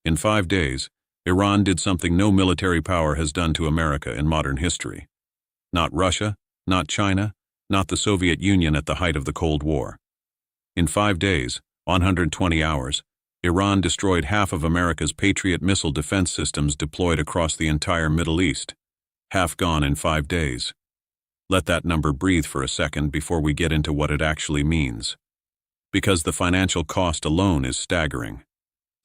In 5 days, Iran did something no military power has done to America in modern history. Not Russia, not China, not the Soviet Union at the height of the Cold War. In 5 days, 120 hours, Iran destroyed half of America's Patriot missile defense systems deployed across the entire Middle East. Half gone in 5 days. Let that number breathe for a second before we get into what it actually means. Because the financial cost alone is staggering.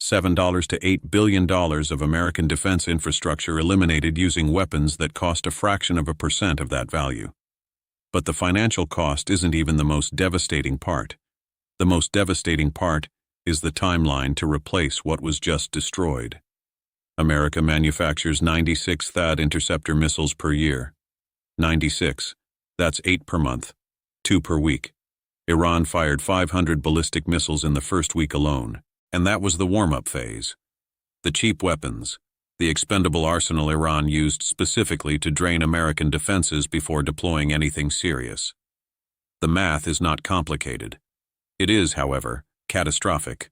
$7 to $8 billion of American defense infrastructure eliminated using weapons that cost a fraction of a percent of that value. But the financial cost isn't even the most devastating part. The most devastating part is the timeline to replace what was just destroyed. America manufactures 96 THAAD Interceptor missiles per year. 96. That's 8 per month. 2 per week. Iran fired 500 ballistic missiles in the first week alone, and that was the warm-up phase. The cheap weapons, the expendable arsenal Iran used specifically to drain American defenses before deploying anything serious. The math is not complicated. It is, however, catastrophic.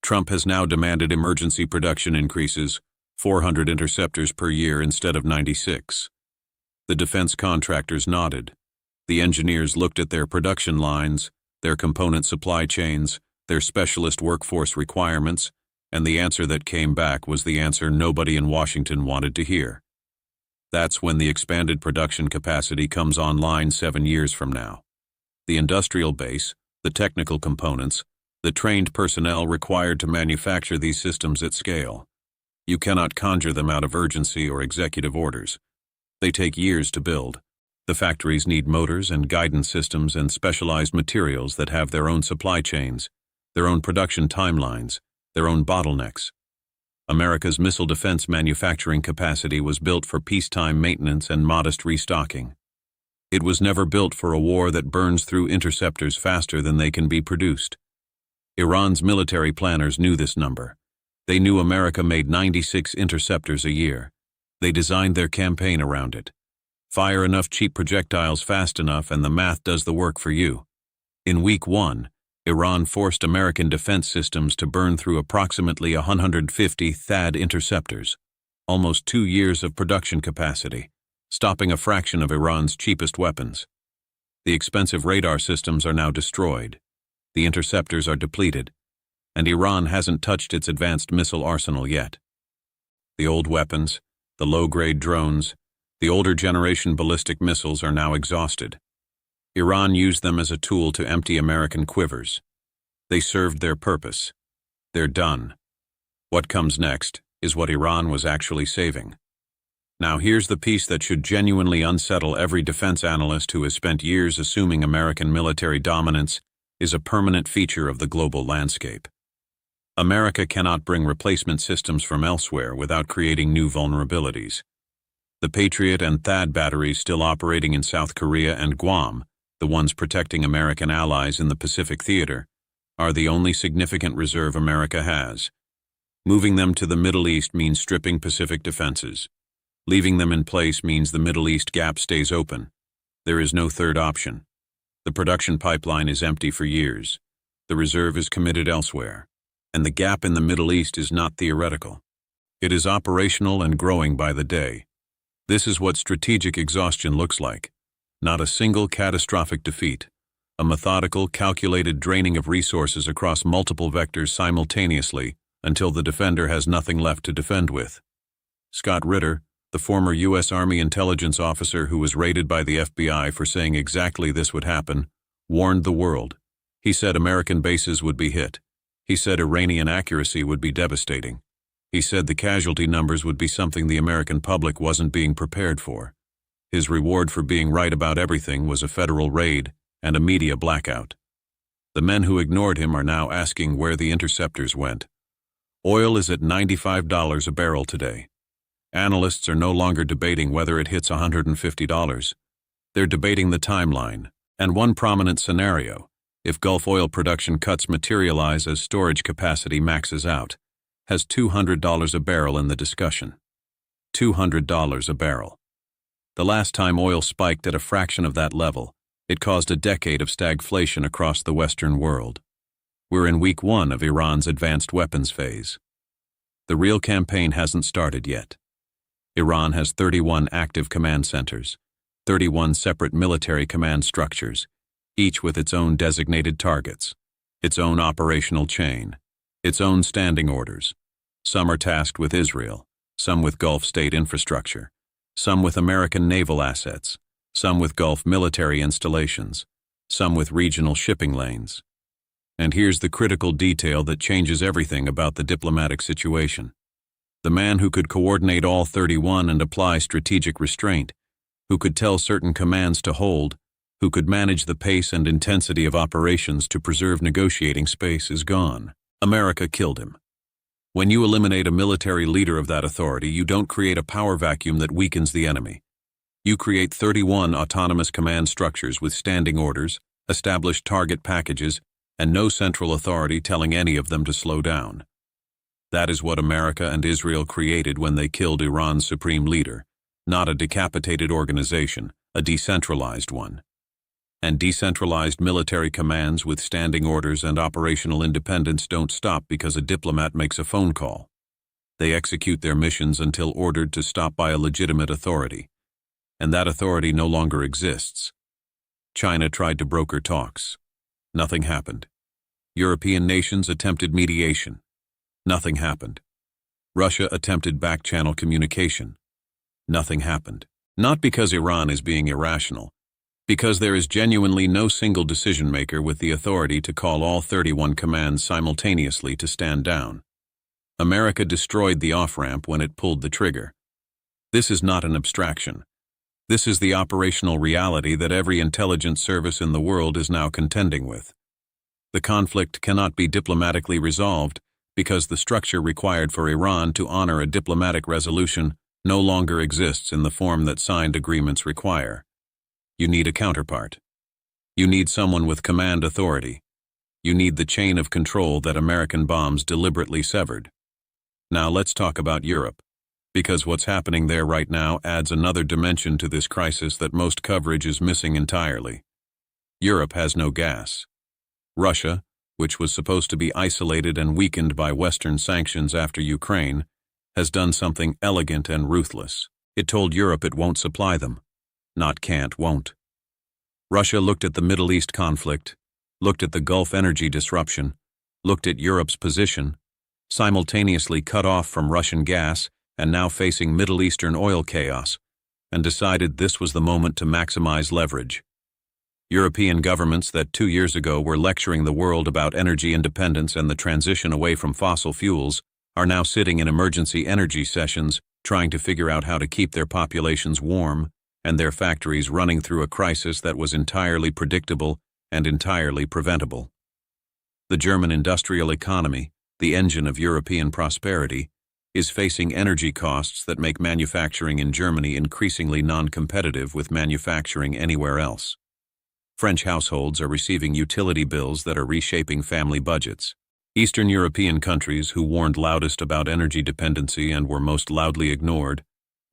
Trump has now demanded emergency production increases, 400 interceptors per year instead of 96. The defense contractors nodded. The engineers looked at their production lines, their component supply chains, their specialist workforce requirements, and the answer that came back was the answer nobody in Washington wanted to hear. That's when the expanded production capacity comes online 7 years from now. The industrial base, the technical components, the trained personnel required to manufacture these systems at scale. You cannot conjure them out of urgency or executive orders. They take years to build. The factories need motors and guidance systems and specialized materials that have their own supply chains, their own production timelines, their own bottlenecks. America's missile defense manufacturing capacity was built for peacetime maintenance and modest restocking. It was never built for a war that burns through interceptors faster than they can be produced. Iran's military planners knew this number. They knew America made 96 interceptors a year. They designed their campaign around it. Fire enough cheap projectiles fast enough and the math does the work for you. In week 1, Iran forced American defense systems to burn through approximately 150 THAAD interceptors, almost 2 years of production capacity, stopping a fraction of Iran's cheapest weapons. The expensive radar systems are now destroyed. The interceptors are depleted, and Iran hasn't touched its advanced missile arsenal yet. The old weapons, the low-grade drones, the older generation ballistic missiles are now exhausted. Iran used them as a tool to empty American quivers. They served their purpose. They're done. What comes next is what Iran was actually saving. Now here's the piece that should genuinely unsettle every defense analyst who has spent years assuming American military dominance is a permanent feature of the global landscape. America cannot bring replacement systems from elsewhere without creating new vulnerabilities. The Patriot and THAAD batteries still operating in South Korea and Guam, the ones protecting American allies in the Pacific theater, are the only significant reserve America has. Moving them to the Middle East means stripping Pacific defenses. Leaving them in place means the Middle East gap stays open. There is no third option. The production pipeline is empty for years. The reserve is committed elsewhere. And the gap in the Middle East is not theoretical. It is operational and growing by the day. This is what strategic exhaustion looks like. Not a single catastrophic defeat. A methodical, calculated draining of resources across multiple vectors simultaneously until the defender has nothing left to defend with. Scott Ritter, the former U.S. Army intelligence officer who was raided by the FBI for saying exactly this would happen, warned the world. He said American bases would be hit. He said Iranian accuracy would be devastating. He said the casualty numbers would be something the American public wasn't being prepared for. His reward for being right about everything was a federal raid and a media blackout. The men who ignored him are now asking where the interceptors went. Oil is at $95 a barrel today. Analysts are no longer debating whether it hits $150. They're debating the timeline, and one prominent scenario, if Gulf oil production cuts materialize as storage capacity maxes out, has $200 a barrel in the discussion. $200 a barrel. The last time oil spiked at a fraction of that level, it caused a decade of stagflation across the Western world. We're in week 1 of Iran's advanced weapons phase. The real campaign hasn't started yet. Iran has 31 active command centers, 31 separate military command structures, each with its own designated targets, its own operational chain, its own standing orders. Some are tasked with Israel, some with Gulf state infrastructure, some with American naval assets, some with Gulf military installations, some with regional shipping lanes. And here's the critical detail that changes everything about the diplomatic situation. The man who could coordinate all 31 and apply strategic restraint, who could tell certain commands to hold, who could manage the pace and intensity of operations to preserve negotiating space is gone. America killed him. When you eliminate a military leader of that authority, you don't create a power vacuum that weakens the enemy. You create 31 autonomous command structures with standing orders, established target packages, and no central authority telling any of them to slow down. That is what America and Israel created when they killed Iran's supreme leader, not a decapitated organization, a decentralized one. And decentralized military commands with standing orders and operational independence don't stop because a diplomat makes a phone call. They execute their missions until ordered to stop by a legitimate authority. And that authority no longer exists. China tried to broker talks. Nothing happened. European nations attempted mediation. Nothing happened. Russia attempted back-channel communication. Nothing happened. Not because Iran is being irrational, because there is genuinely no single decision-maker with the authority to call all 31 commands simultaneously to stand down. America destroyed the off-ramp when it pulled the trigger. This is not an abstraction. This is the operational reality that every intelligence service in the world is now contending with. The conflict cannot be diplomatically resolved because the structure required for Iran to honor a diplomatic resolution no longer exists in the form that signed agreements require. You need a counterpart. You need someone with command authority. You need the chain of control that American bombs deliberately severed. Now let's talk about Europe, because what's happening there right now adds another dimension to this crisis that most coverage is missing entirely. Europe has no gas. Russia, which was supposed to be isolated and weakened by Western sanctions after Ukraine, has done something elegant and ruthless. It told Europe it won't supply them. Not can't, won't. Russia looked at the Middle East conflict, looked at the Gulf energy disruption, looked at Europe's position, simultaneously cut off from Russian gas and now facing Middle Eastern oil chaos, and decided this was the moment to maximize leverage. European governments that 2 years ago were lecturing the world about energy independence and the transition away from fossil fuels are now sitting in emergency energy sessions trying to figure out how to keep their populations warm and their factories running through a crisis that was entirely predictable and entirely preventable. The German industrial economy, the engine of European prosperity, is facing energy costs that make manufacturing in Germany increasingly non-competitive with manufacturing anywhere else. French households are receiving utility bills that are reshaping family budgets. Eastern European countries who warned loudest about energy dependency and were most loudly ignored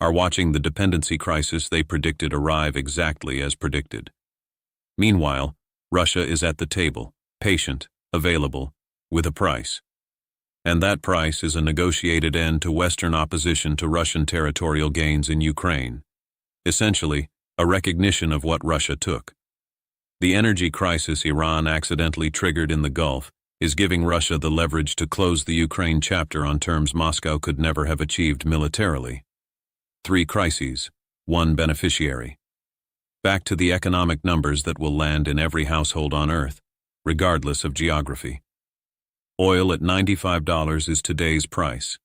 are watching the dependency crisis they predicted arrive exactly as predicted. Meanwhile, Russia is at the table, patient, available, with a price. And that price is a negotiated end to Western opposition to Russian territorial gains in Ukraine. Essentially, a recognition of what Russia took. The energy crisis Iran accidentally triggered in the Gulf is giving Russia the leverage to close the Ukraine chapter on terms Moscow could never have achieved militarily. 3 crises, 1 beneficiary. Back to the economic numbers that will land in every household on Earth, regardless of geography. Oil at $95 is today's price.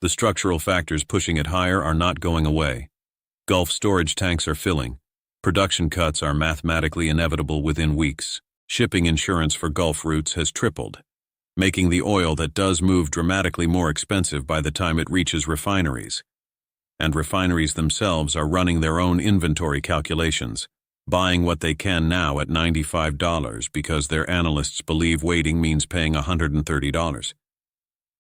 The structural factors pushing it higher are not going away. Gulf storage tanks are filling. Production cuts are mathematically inevitable within weeks. Shipping insurance for Gulf routes has tripled, making the oil that does move dramatically more expensive by the time it reaches refineries. And refineries themselves are running their own inventory calculations, buying what they can now at $95 because their analysts believe waiting means paying $130.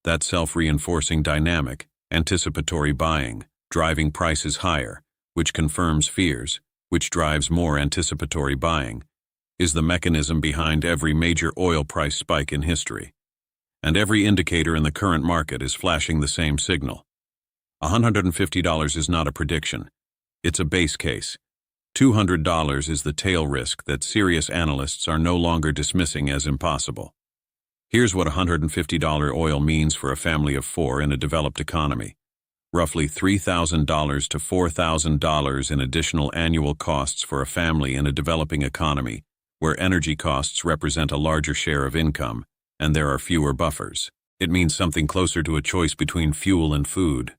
That self-reinforcing dynamic, anticipatory buying, driving prices higher, which confirms fears, which drives more anticipatory buying, is the mechanism behind every major oil price spike in history. And every indicator in the current market is flashing the same signal. $150 is not a prediction. It's a base case. $200 is the tail risk that serious analysts are no longer dismissing as impossible. Here's what $150 oil means for a family of 4 in a developed economy. Roughly $3,000 to $4,000 in additional annual costs for a family in a developing economy, where energy costs represent a larger share of income, and there are fewer buffers. It means something closer to a choice between fuel and food.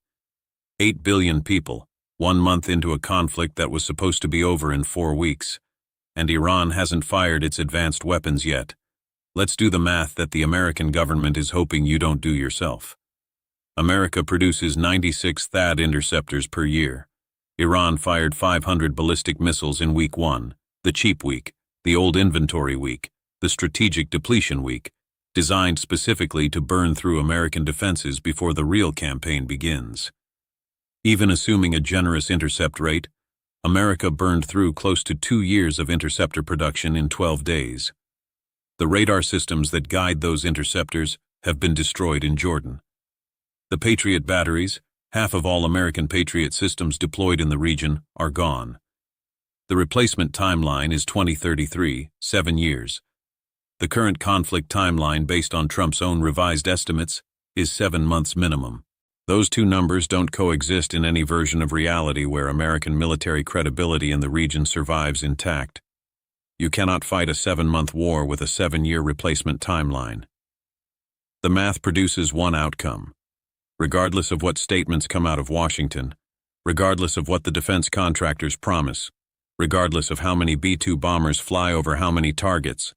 8 billion people, 1 month into a conflict that was supposed to be over in 4 weeks. And Iran hasn't fired its advanced weapons yet. Let's do the math that the American government is hoping you don't do yourself. America produces 96 THAAD interceptors per year. Iran fired 500 ballistic missiles in week 1, the cheap week, the old inventory week, the strategic depletion week, designed specifically to burn through American defenses before the real campaign begins. Even assuming a generous intercept rate, America burned through close to 2 years of interceptor production in 12 days. The radar systems that guide those interceptors have been destroyed in Jordan. The Patriot batteries, half of all American Patriot systems deployed in the region, are gone. The replacement timeline is 2033, 7 years. The current conflict timeline, based on Trump's own revised estimates, is 7 months minimum. Those two numbers don't coexist in any version of reality where American military credibility in the region survives intact. You cannot fight a 7-month war with a 7-year replacement timeline. The math produces one outcome. Regardless of what statements come out of Washington, regardless of what the defense contractors promise, regardless of how many B-2 bombers fly over how many targets,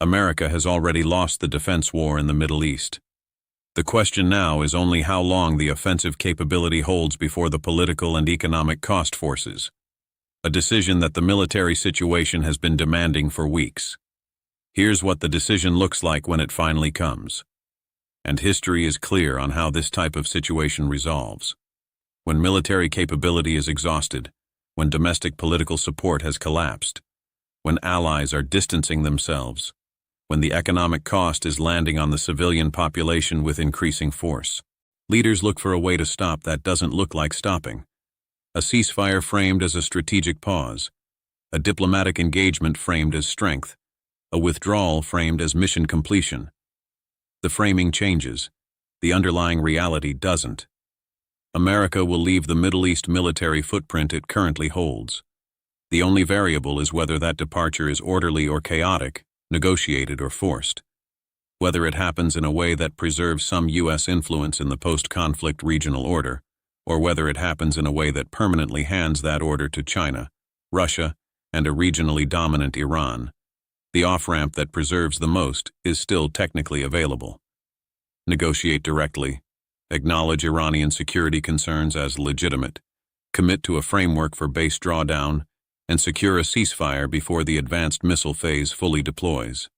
America has already lost the defense war in the Middle East. The question now is only how long the offensive capability holds before the political and economic cost forces. A decision that the military situation has been demanding for weeks. Here's what the decision looks like when it finally comes. And history is clear on how this type of situation resolves. When military capability is exhausted, when domestic political support has collapsed, when allies are distancing themselves, when the economic cost is landing on the civilian population with increasing force. Leaders look for a way to stop that doesn't look like stopping. A ceasefire framed as a strategic pause, a diplomatic engagement framed as strength, a withdrawal framed as mission completion. The framing changes. The underlying reality doesn't. America will leave the Middle East military footprint it currently holds. The only variable is whether that departure is orderly or chaotic, negotiated or forced. Whether it happens in a way that preserves some U.S. influence in the post-conflict regional order, or whether it happens in a way that permanently hands that order to China, Russia, and a regionally dominant Iran. The off-ramp that preserves the most is still technically available. Negotiate directly, acknowledge Iranian security concerns as legitimate, commit to a framework for base drawdown, and secure a ceasefire before the advanced missile phase fully deploys.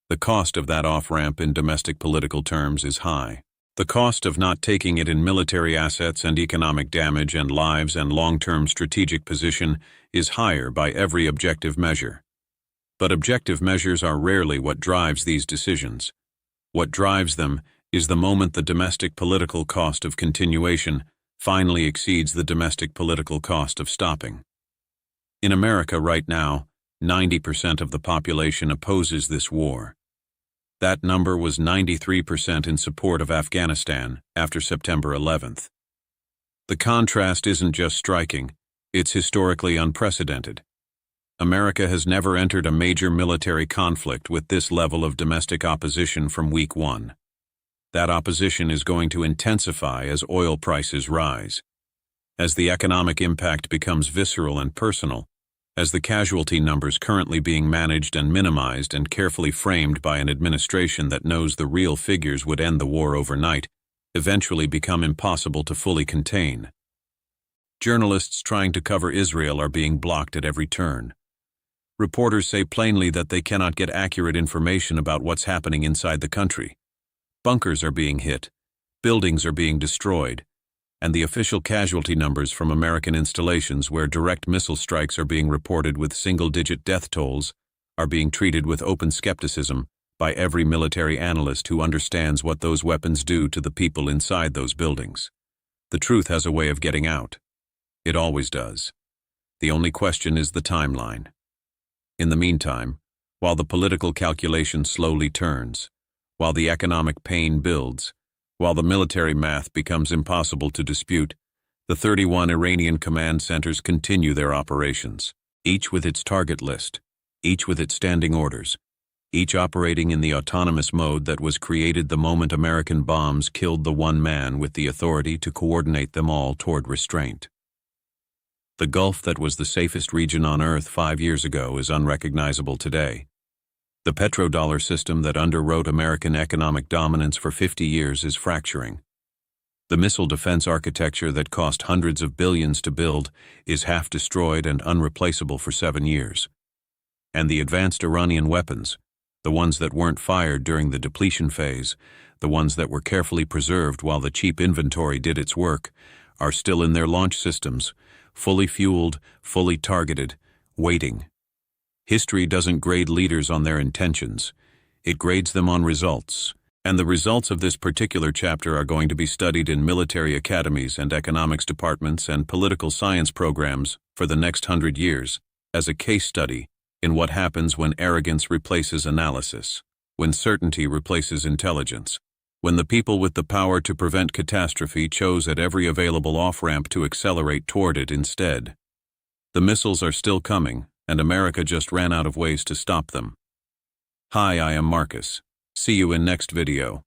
The cost of that off-ramp in domestic political terms is high. The cost of not taking it in military assets and economic damage and lives and long-term strategic position is higher by every objective measure. But objective measures are rarely what drives these decisions. What drives them is the moment the domestic political cost of continuation finally exceeds the domestic political cost of stopping. In America right now, 90% of the population opposes this war. That number was 93% in support of Afghanistan after September 11th. The contrast isn't just striking, it's historically unprecedented. America has never entered a major military conflict with this level of domestic opposition from week 1. That opposition is going to intensify as oil prices rise. As the economic impact becomes visceral and personal, as the casualty numbers currently being managed and minimized and carefully framed by an administration that knows the real figures would end the war overnight, eventually become impossible to fully contain. Journalists trying to cover Israel are being blocked at every turn. Reporters say plainly that they cannot get accurate information about what's happening inside the country. Bunkers are being hit, buildings are being destroyed, and the official casualty numbers from American installations where direct missile strikes are being reported with single-digit death tolls are being treated with open skepticism by every military analyst who understands what those weapons do to the people inside those buildings. The truth has a way of getting out. It always does. The only question is the timeline. In the meantime, while the political calculation slowly turns, while the economic pain builds, while the military math becomes impossible to dispute, the 31 Iranian command centers continue their operations, each with its target list, each with its standing orders, each operating in the autonomous mode that was created the moment American bombs killed the one man with the authority to coordinate them all toward restraint. The Gulf that was the safest region on Earth 5 years ago is unrecognizable today. The petrodollar system that underwrote American economic dominance for 50 years is fracturing. The missile defense architecture that cost hundreds of billions to build is half destroyed and unreplaceable for 7 years. And the advanced Iranian weapons, the ones that weren't fired during the depletion phase, the ones that were carefully preserved while the cheap inventory did its work, are still in their launch systems, fully fueled, fully targeted, waiting. History doesn't grade leaders on their intentions. It grades them on results. And the results of this particular chapter are going to be studied in military academies and economics departments and political science programs for the next 100 years as a case study in what happens when arrogance replaces analysis, when certainty replaces intelligence, when the people with the power to prevent catastrophe chose at every available off-ramp to accelerate toward it instead. The missiles are still coming, and America just ran out of ways to stop them. Hi, I am Marcus. See you in next video.